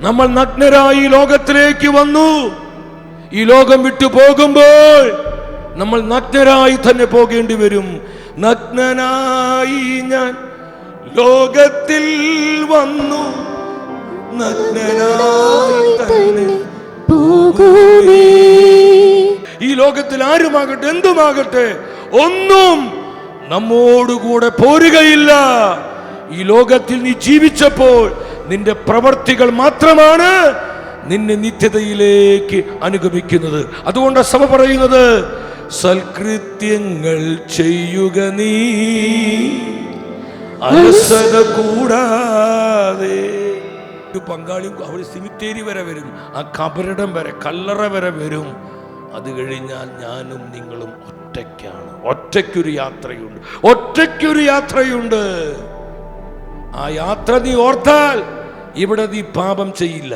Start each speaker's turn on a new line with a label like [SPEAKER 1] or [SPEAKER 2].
[SPEAKER 1] നമ്മൾ നഗ്നരായി ലോകത്തിലേക്ക് വന്നു. ഈ ലോകം വിട്ടു പോകുമ്പോൾ നമ്മൾ നഗ്നരായി തന്നെ പോകേണ്ടി വരും. നഗ്നനായി ഞാൻ ലോകത്തിൽ വന്നു, നഗ്നനായി തന്നെ പോകുമേ. ഈ ലോകത്തിൽ ആരുമാകട്ടെ എന്തുമാകട്ടെ ഒന്നും നമ്മോടുകൂടെ പോരുകയില്ല. ഈ ലോകത്തിൽ നീ ജീവിച്ചപ്പോൾ നിന്റെ പ്രവർത്തികൾ മാത്രമാണ് നിന്നെ നിത്യതയിലേക്ക് അനുഗമിക്കുന്നത്. അതുകൊണ്ട് സഭ പറയുന്നത്, സൽകൃത്യങ്ങൾ ചെയ്യുക നീ അലസത കൂടാതെ. ഒരു പങ്കാളിയും അവിടെ സിമിത്തേരി വരെ വരും, ആ കബറിടം വരെ, കല്ലറ വരെ വരും. അത് കഴിഞ്ഞാൽ ഞാനും നിങ്ങളും ഒറ്റയ്ക്കാണ്. ഒറ്റയ്ക്കൊരു യാത്രയുണ്ട്. ആ യാത്ര നീ ഓർത്താൽ ഇവിടെ നീ പാപം ചെയ്യില്ല.